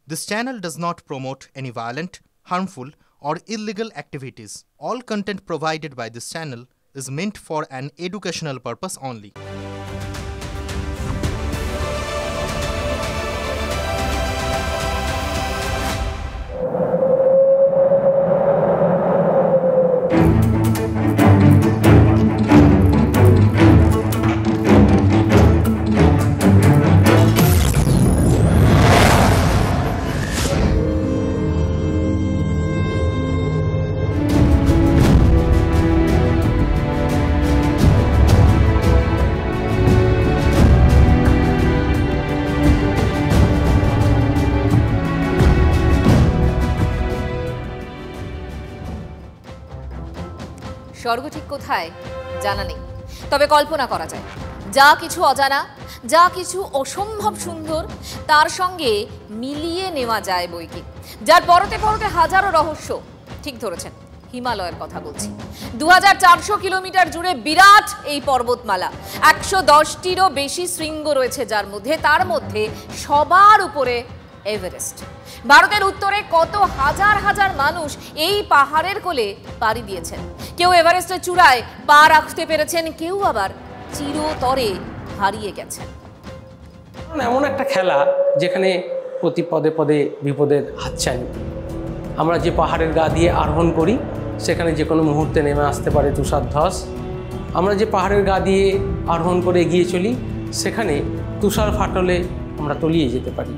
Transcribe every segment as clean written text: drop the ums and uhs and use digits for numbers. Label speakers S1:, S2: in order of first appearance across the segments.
S1: This channel does not promote any violent, harmful, or illegal activities. All content provided by this channel is meant for an educational purpose only.
S2: স্বর্গ ঠিক কোথায় জানা নেই, তবে কল্পনা করা যায়। যা কিছু অজানা, যা কিছু অসম্ভব সুন্দর, তার সঙ্গে মিলিয়ে নেওয়া যায় বইকে, যার পরতে পরতে হাজারো রহস্য। ঠিক ধরেছেন, হিমালয়ের কথা বলছি। 2400 কিলোমিটার জুড়ে বিরাট এই পর্বতমালা, 110টিরও বেশি শৃঙ্গ রয়েছে যার মধ্যে, তার মধ্যে সবার উপরে এভারেস্ট। ভারতের উত্তরে কত হাজার হাজার মানুষ এই পাহাড়ের কোলে পাড়ি দিয়েছেন। কেউ এভারেস্টের চূড়ায় পা রাখতে পেরেছেন, কেউ আবার চিরতরে হারিয়ে গেছেন।
S3: এমন একটা খেলা যেখানে প্রতি পদে পদে বিপদের হাতছানি। আমরা যে পাহাড়ের গা দিয়ে আরোহণ করি সেখানে যে কোনো মুহূর্তে নেমে আসতে পারে তুষার ধস। আমরা যে পাহাড়ের গা দিয়ে আরোহণ করে এগিয়ে চলি সেখানে তুষার ফাটলে আমরা তলিয়ে যেতে পারি,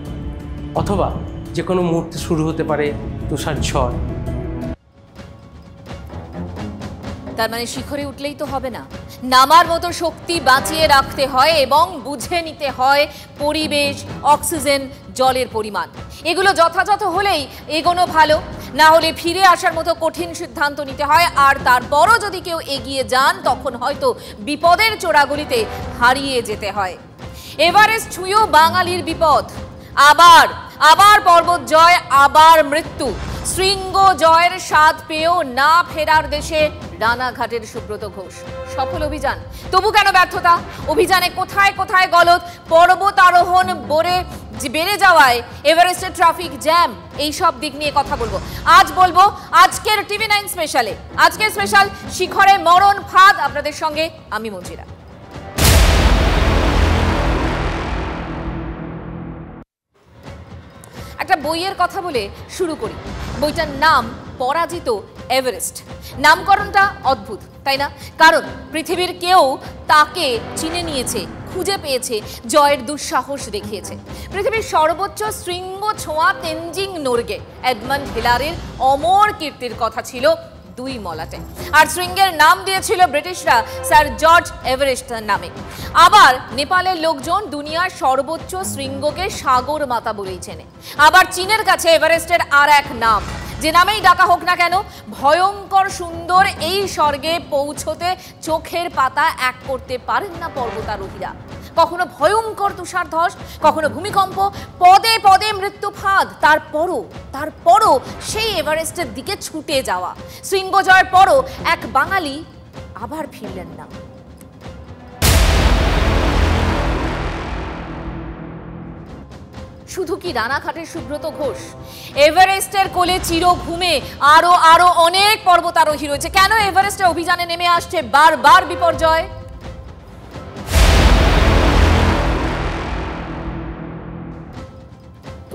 S3: অথবা যে কোনো মুহূর্তে শুরু হতে পারে তুষার ঝড়।
S2: তার মানে শিখরে উঠলেই তো হবে না, নামার মতো শক্তি বাঁচিয়ে রাখতে হয় এবং বুঝে নিতে হয় পরিবেশ, অক্সিজেন, জলের পরিমাণ। এগুলো যথাযথ হলেই এগোনো ভালো, না হলে ফিরে আসার মতো কঠিন সিদ্ধান্ত নিতে হয়। আর তারপরও যদি কেউ এগিয়ে যান তখন হয়তো বিপদের চোরাগুলিতে হারিয়ে যেতে হয়। এভারেস্ট ছুঁয়েও বাঙালির বিপদ। আবার আবার পর্বত জয়, আবার মৃত্যু। শৃঙ্গ জয়ের স্বাদ পেয়েও না ফেরার দেশে রানাঘাটের সুব্রত ঘোষ। সফল অভিযান, তবু কেন ব্যর্থতা? অভিযানে কোথায় কোথায় গলদ? পর্বত আরোহণ বেড়ে যাওয়ায় এভারেস্টের ট্রাফিক জ্যাম, এই সব দিক নিয়ে কথা বলবো। আজ বলবো আজকের টিভি 9 স্পেশালে। আজকের স্পেশাল শিখরে মরণ ফাঁদ। আপনাদের সঙ্গে আমি মঞ্জিরা। একটা বইয়ের কথা বলে শুরু করি। বইটার নাম পরাজিত এভারেস্ট। নামকরণটা অদ্ভুত, তাই না? কারণ পৃথিবীর কেউ তাকে চিনে নিয়েছে, খুঁজে পেয়েছে, জয়ের দুঃসাহস দেখিয়েছে। পৃথিবীর সর্বোচ্চ শৃঙ্গ ছোঁয়া তেনজিং নোরগে এডমন্ড হিলারির অমর কীর্তির কথা ছিল 2 মলাটে, আর শৃঙ্গের নাম দিয়েছিল ব্রিটিশরা স্যার জর্জ এভারেস্ট নামে। আবার নেপালের লোকজন দুনিয়ার সর্বোচ্চ শৃঙ্গকে সাগর মাতা বলেই চেনে। আবার চীনের কাছে এভারেস্টের আর এক নাম, যে নামেই ডাকা হোক না কেন, ভয়ঙ্কর সুন্দর এই স্বর্গে পৌঁছতে চোখের পাতা এক করতে পারেন না পর্বতারোহীরা। কখনো ভয়ঙ্কর তুষার ধস, কখনো ভূমিকম্প, পদে পদে মৃত্যু ফাঁদ। তারপরও সেই এভারেস্টের দিকে ছুটে যাওয়া। শৃঙ্গ জয়ের পরও এক বাঙালি আবার ফিরলেন না। শুধু কি রানাঘাটের সুব্রত ঘোষ? এভারেস্টের কোলে চির ঘুমে আরো অনেক পর্বতারোহী রয়েছে। কেন এভারেস্টের অভিযানে নেমে আসছে বারবার বিপর্যয়?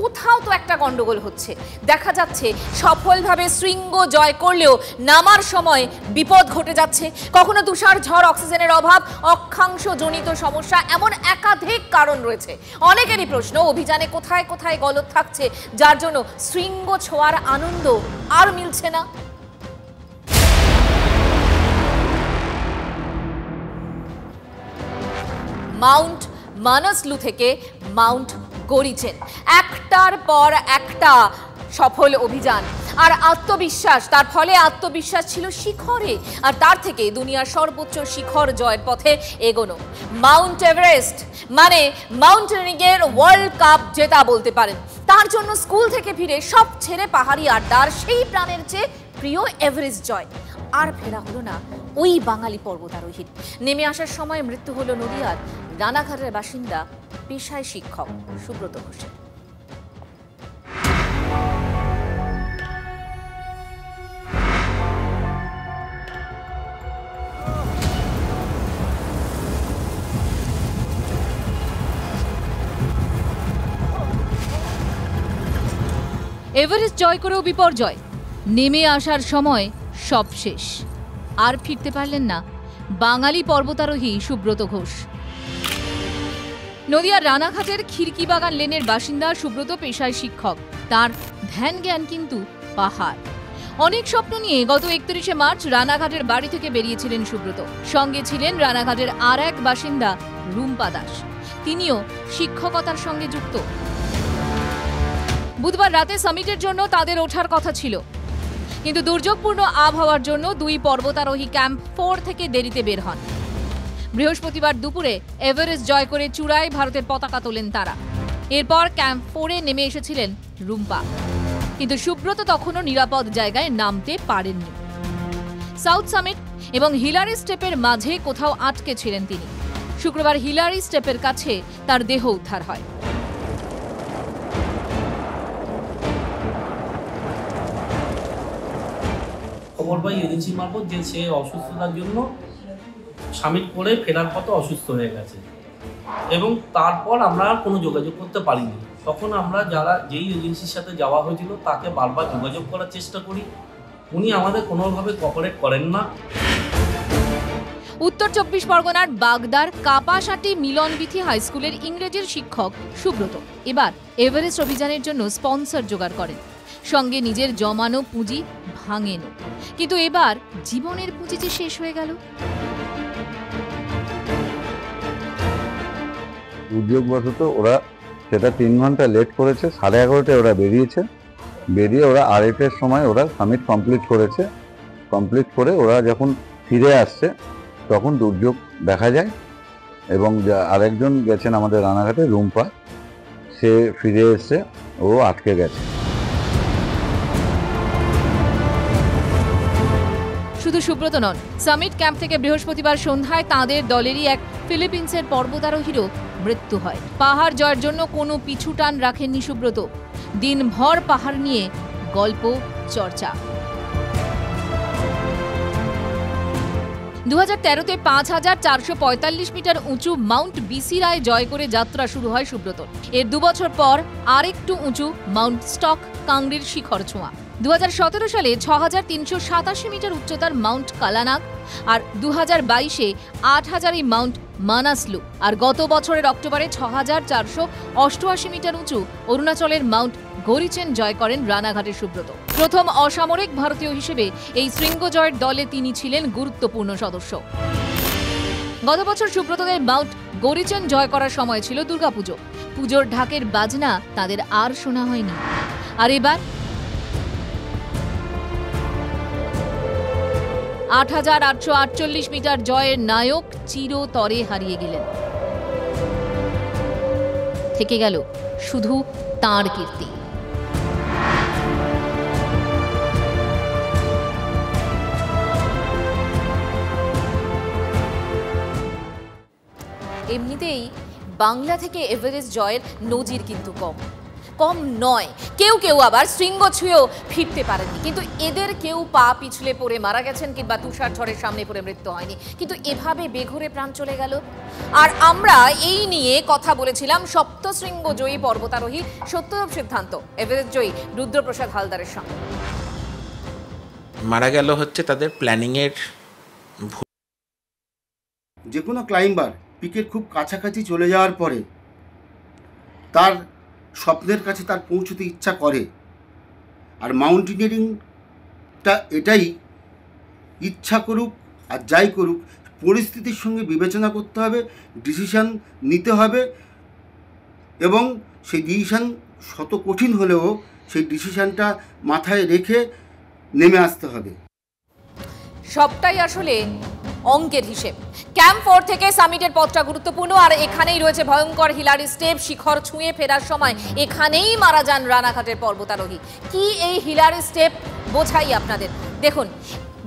S2: কোথাও তো একটা গন্ডগোল হচ্ছে। দেখা যাচ্ছে সফলভাবে শৃঙ্গ জয় করলেও নামার সময় বিপদ ঘটে যাচ্ছে। কখনো তুষার ঝড়, অক্সিজেনের অভাব, অক্ষাংশ জনিত সমস্যা, এমন একাধিক কারণ রয়েছে। অনেকেরই প্রশ্ন, অভিযানে কোথায় কোথায় গলদ থাকছে যার জন্য শৃঙ্গ ছোঁয়ার আনন্দ আর মিলছে না। মাউন্ট মানসলু থেকে মাউন্ট গরিচেন, একটার পর একটা সফল অভিযান আর আত্মবিশ্বাস। তার ফলে আত্মবিশ্বাস ছিল শিখরে, আর তার থেকে দুনিয়ার সর্বোচ্চ শিখর জয়ের পথে এগোনো। মাউন্ট এভারেস্ট মানে মাউন্টেনিংয়ের ওয়ার্ল্ড কাপ জেতা বলতে পারেন। তার জন্য স্কুল থেকে ফিরে সব ছেড়ে পাহাড়ি আড্ডার সেই প্রাণের চেয়ে প্রিয় এভারেস্ট জয়। আর ফেরা হলো না ওই বাঙালি পর্বতারোহীর। নেমে আসার সময় মৃত্যু হলো নদিয়ার রানাঘাটের বাসিন্দা পেশায় শিক্ষক সুব্রত ঘোষের। এভারেস্ট জয় করেও বিপর্যয়, নেমে আসার সময় সব শেষ। আর ফিরতে পারলেন না বাঙালি পর্বতারোহী সুব্রত ঘোষ। নদিয়ার রানাঘাটের খিড়কিবাগান লেনের বাসিন্দা সুব্রত পেশায় শিক্ষক, তার ধ্যান জ্ঞান কিন্তু পাহাড়। অনেক স্বপ্ন নিয়ে গত 31শে মার্চ রানাঘাটের বাড়ি থেকে বেরিয়েছিলেন সুব্রত। সঙ্গে ছিলেন রানাঘাটের আর এক বাসিন্দা রুম্পা দাস, তিনিও শিক্ষকতার সঙ্গে যুক্ত। বুধবার রাতে সামিটের জন্য তাদের ওঠার কথা ছিল, কিন্তু দুর্যোগপূর্ণ আবহাওয়ার জন্য দুই পর্বতারোহী ক্যাম্প 4 থেকে দেরিতে বের হন। বৃহস্পতিবার দুপুরে এভারেস্ট জয় করে চূড়ায় ভারতের পতাকা তোলেন তারা। এরপর ক্যাম্প 4-এ নেমে এসেছিলেন রুম্পা, কিন্তু সুব্রত তখনও নিরাপদ জায়গায় নামতে পারেননি। সাউথ সামিট এবং হিলারি স্টেপের মাঝে কোথাও আটকে ছিলেন তিনি। শুক্রবার হিলারি স্টেপের কাছে তার দেহ উদ্ধার হয়।
S4: খবর পাই এজেন্সি মারফত যে সে অসুস্থতার জন্য সামিট করে ফেরার পথে অসুস্থ হয়ে গেছে, এবং তারপর আমরা আর কোনো যোগাযোগ করতে পারিনি। তখন আমরা যেই এজেন্সির সাথে যাওয়া হয়েছিল তাকে বারবার যোগাযোগ করার চেষ্টা করি, উনি আমাদের কোনোভাবে কোঅপারেট করেন না।
S2: উত্তর 24 পরগনার বাগদার কাপাসাটি মিলনবিথি হাই স্কুলের ইংরেজির শিক্ষক সুব্রত এবার এভারেস্ট অভিযানের জন্য স্পন্সর জোগাড় করেন, সঙ্গে নিজের জমানো পুঁজি ভাঙেন। কিন্তু এবার জীবনের পুঁজি যে শেষ হয়ে গেল।
S5: দুর্যোগবশত ওরা সেটা 3 ঘন্টা লেট করেছে, 11:30টায় ওরা বেরিয়ে ওরা 8:30-এর সময় ওরা সামিট কমপ্লিট করেছে। কমপ্লিট করে ওরা যখন ফিরে আসছে তখন দুর্যোগ দেখা যায়, এবং আরেকজন গেছেন আমাদের রানাঘাটে রুম্পা, সে ফিরে এসে ও আটকে গেছে।
S2: শুধু সুব্রত নন, সামিট ক্যাম্প থেকে বৃহস্পতিবার সন্ধ্যায় তাঁদের দলেরই এক ফিলিপিন্সের পর্বতারোহীরও মৃত্যু হয়। পাহাড় জয়ের জন্য কোনো পিছুটান রাখেননি সুব্রত। দিনভর পাহাড় নিয়ে গল্প চর্চা। 2013-তে 5445 মিটার উঁচু মাউন্ট বিসিরায় জয় করে যাত্রা শুরু হয় সুব্রতর। এর 2 বছর পর আরেকটু উঁচু মাউন্ট স্টক কাংড়ির শিখর ছোঁয়া। 2017 সালে 6387 মিটার উচ্চতার মাউন্ট কালানাগ, আর 2022-এ 8000 মাউন্ট মানাসলু, আর গত বছরের অক্টোবরে 6488 মিটার উঁচু অরুণাচলের মাউন্ট গরিচেন জয় করেন রানাঘাটের সুব্রত। প্রথম অসামরিক ভারতীয় হিসেবে এই শৃঙ্গ জয়ের দলে তিনি ছিলেন গুরুত্বপূর্ণ সদস্য। গত বছর সুব্রতদের মাউন্ট গরিচেন জয় করার সময় ছিল দুর্গাপুজো। পুজোর ঢাকের বাজনা তাদের আর শোনা হয়নি। আর এবার 8848 মিটার জয়ের নায়ক চিরতরে হারিয়ে গেলেন। থেকে গেল শুধু তাঁর কীর্তি। এমনিতেই বাংলা থেকে এভারেস্ট জয়ের নজির কিন্তু কম নয়। কেউ কেউ আবার শৃঙ্গ ছুঁয়েও ফিরতে পারেননি, কিন্তু এদের কেউ পা পিছলে পড়ে মারা গেছেন কিংবা তুষার ঝড়ের সামনে পড়ে মৃত্যু হয়নি, কিন্তু এভাবে বেঘরে প্রাণ চলে গেল। আর আমরা এই নিয়ে কথা বলেছিলাম সপ্তশৃঙ্গ জয়ী পর্বতারোহী সত্যরূপ সিদ্ধান্ত, এভারেস্ট জয়ী রুদ্রপ্রসাদ হালদারের সঙ্গে।
S6: মারা গেল হচ্ছে তাদের প্ল্যানিংয়ের।
S7: যে কোনো ক্লাইম্বার পিকের খুব কাছাকাছি চলে যাওয়ার পরে তার স্বপ্নের কাছে তার পৌঁছতে ইচ্ছা করে, আর মাউন্টেনিয়ারিংটা এটাই, ইচ্ছা করুক আর যাই করুক পরিস্থিতির সঙ্গে বিবেচনা করতে হবে, ডিসিশান নিতে হবে, এবং সেই ডিসিশান শত কঠিন হলেও সেই ডিসিশানটা মাথায় রেখে নেমে আসতে হবে।
S2: সবটাই আসলে অঙ্কের হিসেব। ক্যাম্প 4 থেকে সামিটের পথটা গুরুত্বপূর্ণ, আর এখানেই রয়েছে ভয়ঙ্কর হিলারি স্টেপ। শিখর ছুঁয়ে ফেরার সময় এখানেই মারা যান রানাঘাটের পর্বতারোহী। কি এই হিলারি স্টেপ বোঝাই আপনাদের। দেখুন,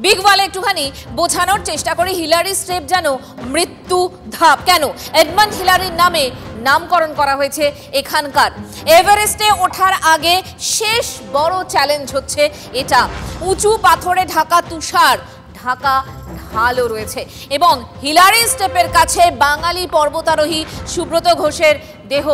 S2: বিগ ওয়ালে একটুখানি বোঝানোর চেষ্টা করি। হিলারি স্টেপ যেন মৃত্যু ধাপ। কেন? এডমন্ড হিলারির নামে নামকরণ করা হয়েছে এখানকার। এভারেস্টে ওঠার আগে শেষ বড় চ্যালেঞ্জ হচ্ছে এটা। উঁচু পাথরে ঢাকা তুষার ঢাকা ঢালও রয়েছে, এবং হিলারি স্টেপের কাছে বাঙালি পর্বতারোহী সুব্রত ঘোষের দেহ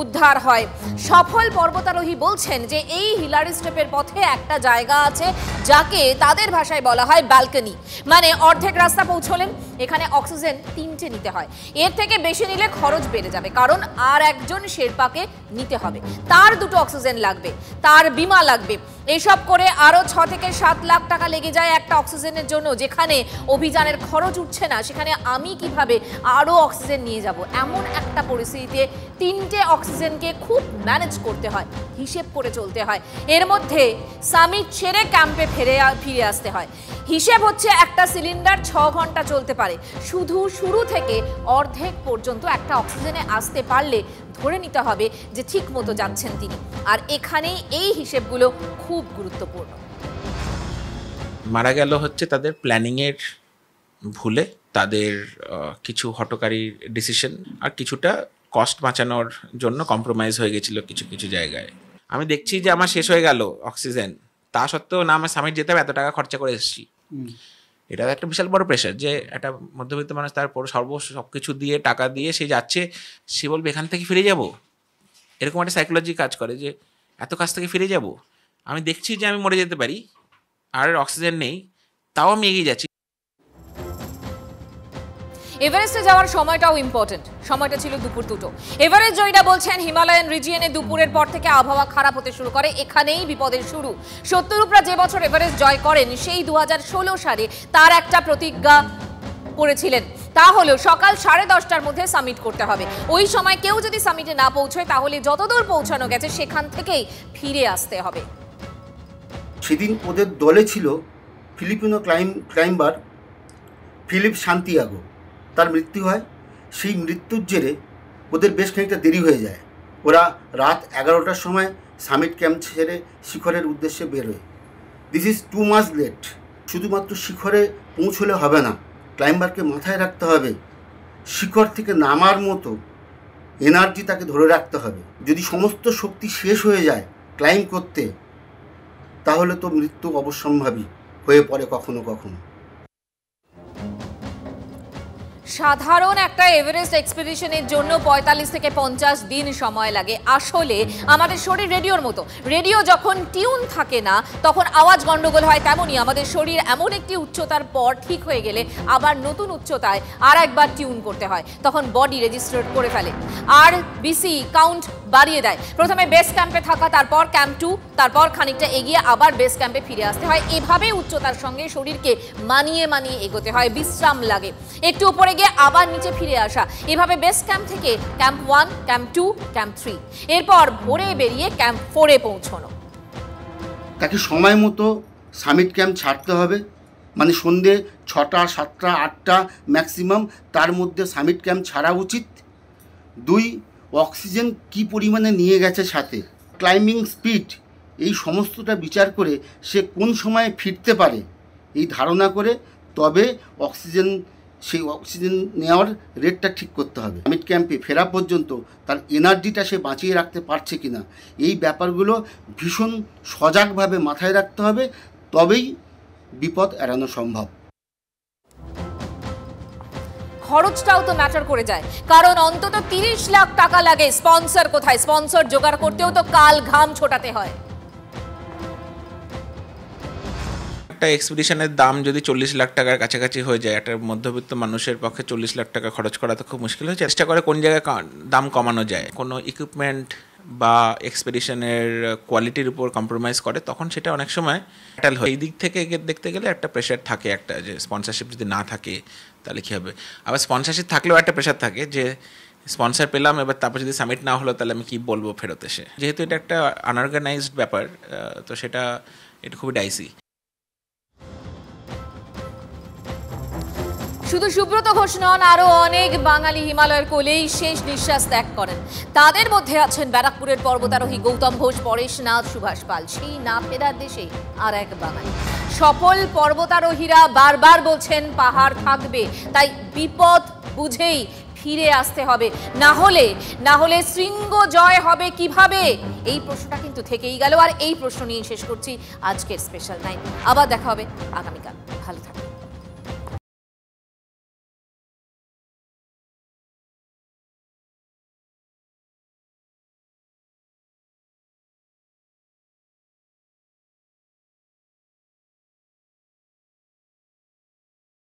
S2: উদ্ধার হয়। সফল পর্বতারোহী বলছেন যে এই হিলারি স্টেপের পথে একটা জায়গা আছে যাকে তাদের ভাষায় বলা হয় ব্যালকনি, মানে অর্ধেক রাস্তা পৌঁছলেন, এখানে অক্সিজেন 3টে নিতে হয়। এর থেকে বেশি নিলে খরচ বেড়ে যাবে, কারণ আর একজন শেরপাকে নিতে হবে, তার 2টো অক্সিজেন লাগবে, তার বিমা লাগবে। এসব করে আরো 6 থেকে 7 লাখ টাকা লেগে যায় একটা অক্সিজেনের জন্য। যেখানে অভিযানের খরচ উঠছে না, সেখানে আমি কিভাবে আরো অক্সিজেন নিয়ে যাব? এমন একটা পরিস্থিতিতে 3টে অক্সিজেনকে খুব ম্যানেজ করতে হয়, হিসেব করে চলতে হয়। এর মধ্যে সামিট ছেড়ে ক্যাম্পে ফিরে আসতে হয়। হিসেব হচ্ছে একটা সিলিন্ডার 6 ঘন্টা চলতে পারে। শুধু শুরু থেকে অর্ধেক পর্যন্ত একটা অক্সিজেনে আসতে পারলে ধরে নিতে হবে যে ঠিক মতো যাচ্ছেন তিনি। আর এখানেই এই হিসেবগুলো খুব গুরুত্বপূর্ণ।
S6: মারা গেল হচ্ছে তাদের প্ল্যানিংয়ের ভুলে, তাদের কিছু হঠকারী ডিসিশন আর কিছুটা কস্ট বাঁচানোর জন্য কম্প্রোমাইজ হয়ে গেছিল কিছু কিছু জায়গায়। আমি দেখছি যে আমার শেষ হয়ে গেল অক্সিজেন, তা সত্ত্বেও না আমার সামিট যেতে হবে, এত টাকা খরচা করে এসেছি। এটা একটা বিশাল বড় প্রেশার যে একটা মধ্যবিত্ত মানুষ তারপর সব কিছু দিয়ে টাকা দিয়ে সে যাচ্ছে, সে বলবে এখান থেকে ফিরে যাব। এরকম একটা সাইকোলজি কাজ করে যে এত কাছ থেকে ফিরে যাব। আমি দেখছি যে আমি মরে যেতে পারি আর অক্সিজেন নেই, তাও আমি এগিয়ে যাচ্ছি।
S2: এভারেস্টে যাওয়ার সময়টাও ইম্পর্টেন্ট। সময়টা ছিল দুপুর 2টো। এভারেস্ট জয়ীরা বলছেন হিমালয়ান রিজিয়নে দুপুরের পর থেকে আবহাওয়া খারাপ হতে শুরু করে, এখানেই বিপদের শুরু। সত্যরূপরা যে বছর এভারেস্ট জয় করেন সেই 2016 সালে তার একটা প্রতিজ্ঞা করেছিলেন, তা হলো সকাল 10:30টার মধ্যে সামিট করতে হবে। ওই সময় কেউ যদি সামিটে না পৌঁছয় তাহলে যতদূর পৌঁছানো গেছে সেখান থেকেই ফিরে আসতে হবে।
S7: সেদিন ওদের দলে ছিল ফিলিপিনো ক্লাইম্বার ফিলিপ সান্তিয়াগো। তার মৃত্যু হয়। সেই মৃত্যুর জেরে ওদের বেশ খানিকটা দেরি হয়ে যায়। ওরা রাত 11টার সময় সামিট ক্যাম্প ছেড়ে শিখরের উদ্দেশ্যে বেরোয়। This is too much late. শুধুমাত্র শিখরে পৌঁছলে হবে না, ক্লাইম্বারকে মাথায় রাখতে হবে শিখর থেকে নামার মতো এনার্জি তাকে ধরে রাখতে হবে। যদি সমস্ত শক্তি শেষ হয়ে যায় ক্লাইম্ব করতে, তাহলে তো মৃত্যু অবশ্যম্ভাবী হয়ে পড়ে কখনো কখনো।
S2: সাধারণ একটা এভারেস্ট এক্সপিডিশনের জন্য 45 থেকে 50 দিন সময় লাগে। আসলে আমাদের শরীর রেডিওর মতো, রেডিও যখন টিউন থাকে না তখন আওয়াজ গন্ডগোল হয়, তেমনই আমাদের শরীর এমন একটি উচ্চতার পর ঠিক হয়ে গেলে আবার নতুন উচ্চতায় আর একবার টিউন করতে হয়, তখন বডি রেজিস্টার করে ফেলে আর বিসি কাউন্ট বাড়িয়ে দেয়। প্রথমে বেস ক্যাম্পে থাকা, তারপর ক্যাম্প 2, তারপর খানিকটা এগিয়ে আবার বেস ক্যাম্পে ফিরে আসতে হয়। এভাবে উচ্চতার সঙ্গে শরীরকে মানিয়ে এগোতে হয়, বিশ্রাম লাগে, একটু উপরে গিয়ে আবার নিচে ফিরে আসা। এভাবে বেস ক্যাম্প থেকে ক্যাম্প 1, ক্যাম্প 2, ক্যাম্প 3, এরপর ভোরে বেরিয়ে ক্যাম্প 4-এ পৌঁছানো।
S7: তাকে সময় মতো সামিট ক্যাম্প ছাড়তে হবে, মানে সন্ধ্যে 6টা, 7টা, 8টা ম্যাক্সিমাম, তার মধ্যে সামিট ক্যাম্প ছাড়া উচিত। 2, অক্সিজেন কি পরিমাণে নিয়ে গেছে সাথে, ক্লাইম্বিং স্পিড, এই সমস্তটা বিচার করে সে কোন সময়ে ফিরতে পারে এই ধারণা করে তবে সেই অক্সিজেন নেওয়ার রেটটা ঠিক করতে হবে। সামিট ক্যাম্পে ফেরা পর্যন্ত তার এনার্জিটা সে বাঁচিয়ে রাখতে পারছে কিনা, এই ব্যাপারগুলো ভীষণ সজাগভাবে মাথায় রাখতে হবে, তবেই বিপদ এড়ানো সম্ভব।
S2: খরচটাও তো ম্যাটার করে যায়, কারণ অন্তত 30 লাখ টাকা লাগে। স্পন্সর কোথায়? স্পন্সর জোগাড় করতেও তো কাল ঘাম ছোটাতে হয়।
S6: একটা এক্সপিডিশনের দাম যদি 40 লাখ টাকার কাছাকাছি হয়ে যায়, একটা মধ্যবিত্ত মানুষের পক্ষে 40 লাখ টাকা খরচ করা তো খুব মুশকিল হয়ে যায়। চেষ্টা করে কোন জায়গায় দাম কমানো যায়, কোনো ইকুইপমেন্ট বা এক্সপিডিশনের কোয়ালিটির উপর কম্প্রোমাইজ করে, তখন সেটা অনেক সময় ফ্যাটাল হয়। এই দিক থেকে দেখতে গেলে একটা প্রেশার থাকে, একটা যে স্পন্সরশিপ যদি না থাকে তাহলে কী হবে। আবার স্পন্সরশিপ থাকলেও একটা প্রেশার থাকে যে স্পন্সর পেলাম, এবার তারপর যদি সামিট না হলো তাহলে আমি কী বলবো ফেরত এসে। যেহেতু এটা একটা আনঅর্গানাইজড ব্যাপার, তো এটা খুবই ডাইসি।
S2: শুধু সুব্রত ঘোষ নন, আরো অনেক বাঙালি হিমালয়ের কোলেই শেষ নিঃশ্বাস ত্যাগ করেন। তাদের মধ্যে আছেন ব্যারাকপুরের পর্বতারোহী গৌতম ঘোষ, পরেশ নাথ, সুভাষ পাল। সেই না ফেরার দেশে আর এক বাঙালি। সফল পর্বতারোহীরা বারবার বলছেন পাহাড় থাকবে, তাই বিপদ বুঝেই ফিরে আসতে হবে, না হলে শৃঙ্গ জয় হবে কিভাবে? এই প্রশ্নটা কিন্তু থেকেই গেল। আর এই প্রশ্ন নিয়ে শেষ করছি আজকের স্পেশাল 9। আবার দেখা হবে আগামীকাল। ভালো থাকবেন।